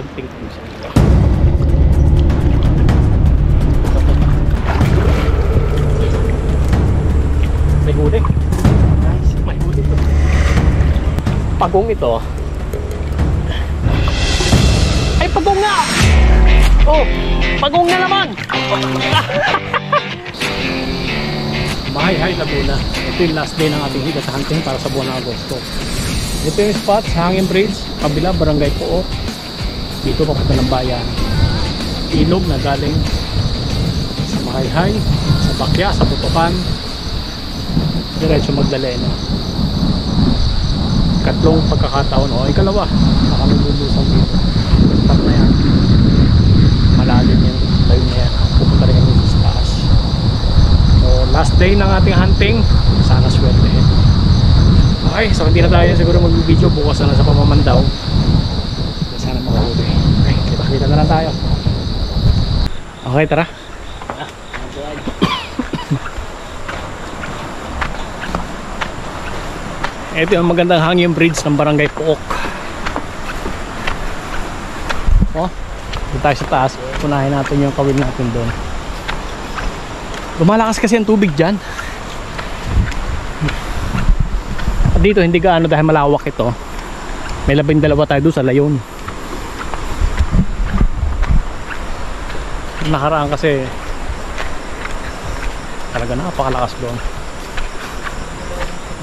pagtingin sa ito. May huli. Nice, may huli ito. Pagong ito. Ay, pagong nga! Oh, pagong na naman! Mahay-hay Laguna. Ito yung last day ng ating higa sa hunting para sa buwan ng Agosto. Ito yung spot sa Hanging Bridge, kabila, Barangay Pook. Dito papunta ng bayan. Ilog na galing sa Mahay-hay, sa Bakya, sa Butukan. Diretso Magdalena. Katlong pagkakataon, o ikalawa na kami lulusong dito. Stop na yan. Malalim yung tayo na yan. Pupunta rin kami sa taas. So last day ng ating hunting, sana swertehin. Okay, so hindi na tayo siguro mag-video, bukas na sa Pamamandaw. Sana makahuli. Okay, kita na lang tayo. Okay, tara. Ito yung magandang hanging bridge ng Barangay Pook. Oh, dito tayo sa taas. Punahin natin yung kawil natin doon. Lumalakas kasi ang tubig dyan. At dito hindi gaano dahil malawak ito. May 12 tayo doon sa layon. Nakaraan kasi talaga napakalakas doon.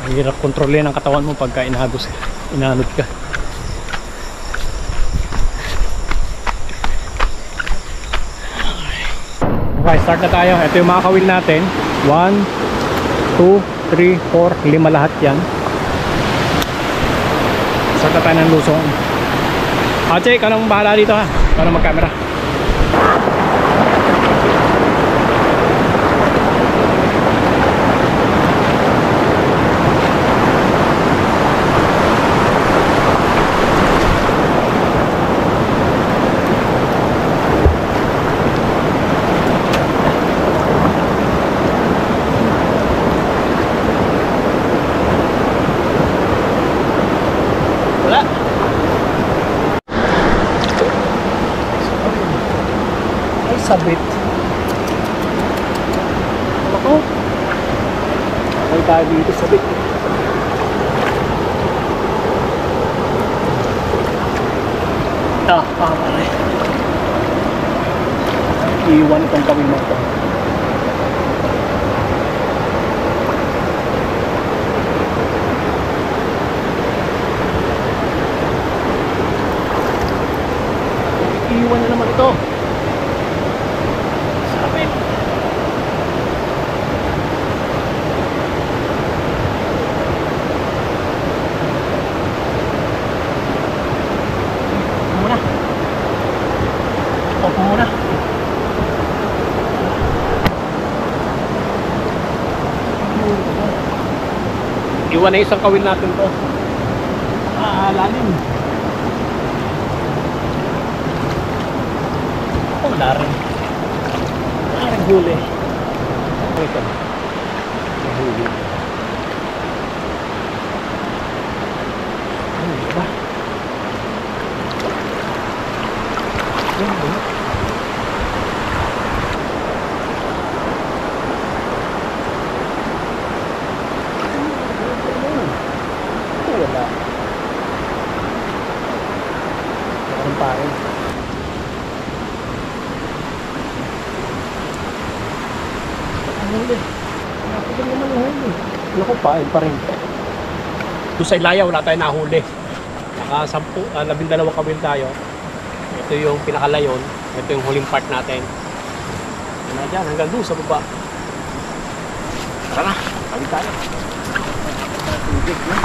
Mahirap kontrolin ang katawan mo pagka inanod ka. Okay, start na tayo. Ito yung mga kawil natin. 1, 2, 3, 4, 5 lahat yan. Start na tayo ng lusong. Ache, ikaw nang bahala dito ha. Ikaw nang mag-camera. Sabit. Ako. Ay tayo dito sabit. Pare. Iwan itong kawin mo ito. Iwan na naman ito. Iwan na isang kawil natin to. Lalim. Wala rin. Wala rin huli. Ito. Huli. Huli ba? Yan ba? Wala. Walang parin. Huli. Nakapagod naman ang huli. Naku, pain pa rin. Doon sa Ilaya, wala tayo nahuli. Naka 12 kawil tayo. Ito yung pinakalayon. Ito yung huling part natin. Na dyan, hanggang doon sa baba. Tara na, kawil tayo. Tubig na.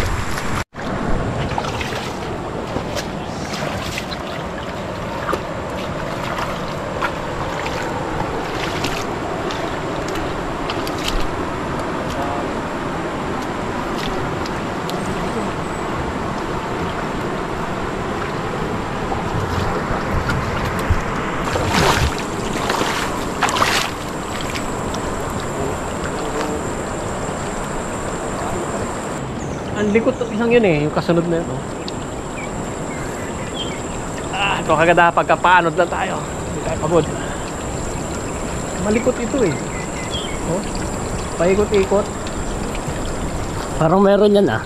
Ang likot ng isang yun eh, yung kasunod na ito. Ito kaganda pagkapaanod lang tayo. Hindi tayo pagod. Malikot ito eh. Oh, paikot-ikot. Parang meron yan ah.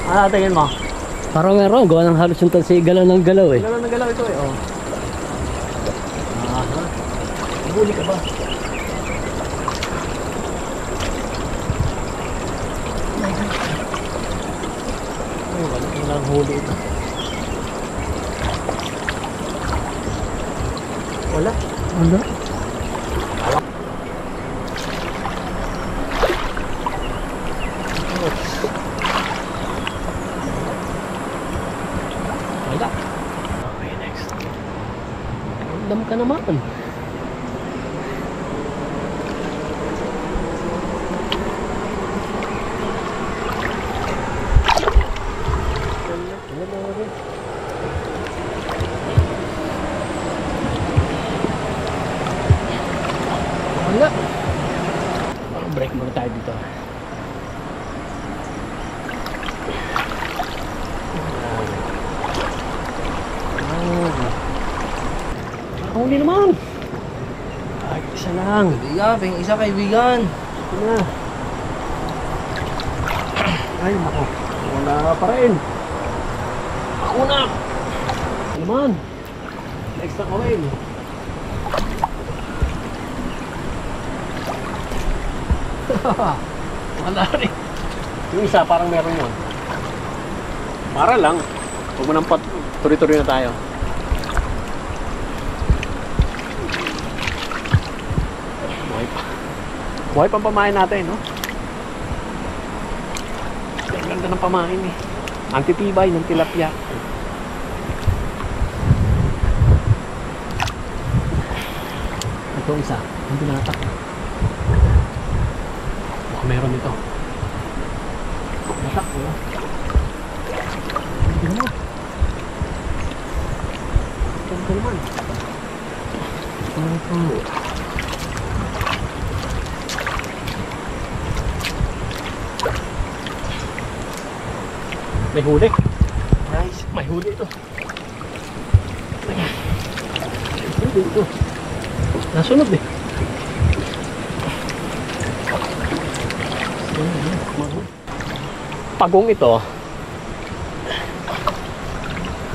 Ano tingin mo? Parang meron. Gawa ng halos yung tansi. Galaw ng galaw eh. Galaw na galaw ito eh. Oh. Aha. Huli ka ba? Ay, walang huli ito. Wala. Wala. Wala. Okay, next. Dam ka naman. Wala. Break muna tayo dito. Huli naman. Ay, isa lang. Kaibigan, isa kaibigan. Ito na. Ay, nako. Wala pa rin. Ako na. Ano naman? Next na kawin. Wala rin. Yung isa parang meron yun. Para lang. Huwag mo nang turi-turi na tayo. Buhay pa. Buhay pa ang pamain natin, no? Ang ganda ng pamain eh. Ang titibay ng tilapia. Ito isa. Ang tinatak. Baka meron ito. Natak, wala. Ito naman. Ito naman. May huli. Nice. May huli ito. May huli ito. Nasunod eh. Pagong ito.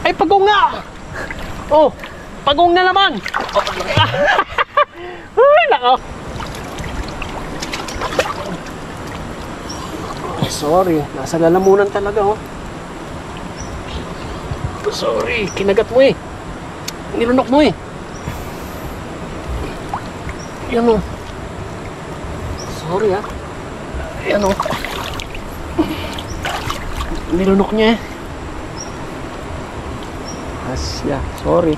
Ay, pagong nga! Oh, pagong na naman! Ay, nako! Sorry, nasa lalamunan talaga oh. Sorry, kinagat mo eh. Nilunok mo eh. Yan oh. Sorry ah. Yan oh. Nilunok niya eh. Asya, sorry.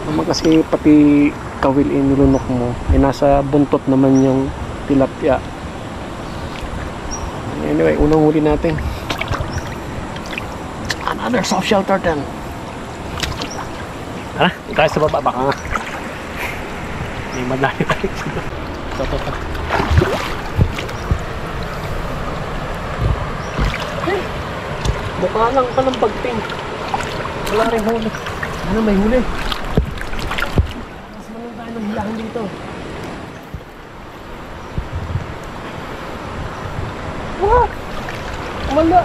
Naman kasi pati kawil nilunok mo. Eh, nasa buntot naman yung tilapia. Anyway, unang huli natin. Another soft shell turtle. Tara, tayo sa baba. Baka nga may madali tayo dito. Ito. Mukha lang ka ng pagting. Wala rin huli. Ano, may huli? Mas malang tayo ng hilahan dito. What? Wala.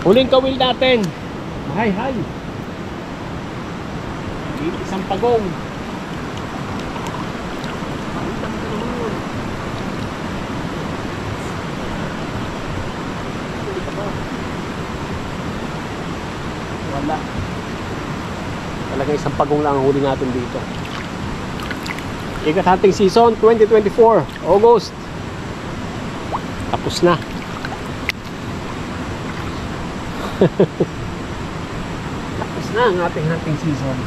Huling kawil natin. Hi. Isang pagong. Wala. Talaga isang pagong lang ang huli natin dito. Ikat hunting season 2024 August. Tapos na. Tapos na ang ating hunting season.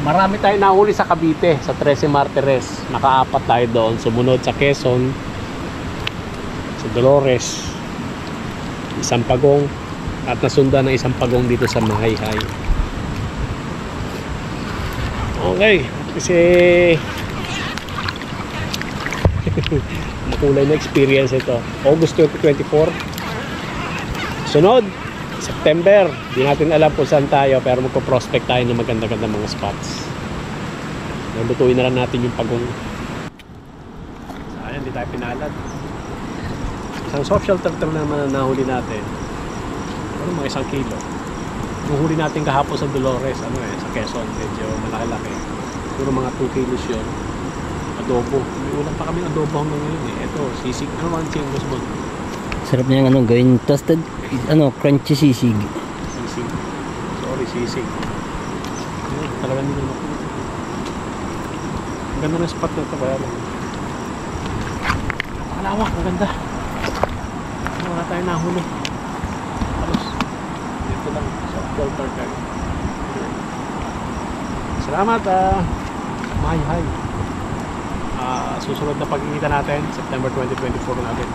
Marami tayo nahuli sa Cavite, sa 13 Martires. Nakaapat tayo doon. Sumunod sa Quezon, sa Dolores, isang pagong, at nasundan ng isang pagong dito sa Mahayhay. Okay, kasi makulay na experience ito. August 2024 Sunod, September. Di natin alam kung saan tayo, pero magpo-prospect tayo ng maganda-ganda mga spots. Lutuin na lang natin yung pagong. Sayang, di tayo pinalad. Isang soft shell turtle naman na nahuli natin. Ano, mga 1 kilo. Yung huli natin kahapon sa Dolores, sa Quezon, medyo malaki-laki. Puro mga 2 kilos yun. Adobo. May ulam pa kami adobo hanggang ngayon eh. Ito, sisig. Ano ang sing gusto mo? Sarap niya gawin toasted, crunchy sisig. Sisig. Sorry, sisig. Talagang nila na. Ang ganda ng spot na ito. Kaya lang. Napakalawak. Ang ganda. Wala tayo nahuli. Halos. Dito lang. Soft shell turtle. Salamat. Hi. Susunod na pagkikita natin September 2024 natin.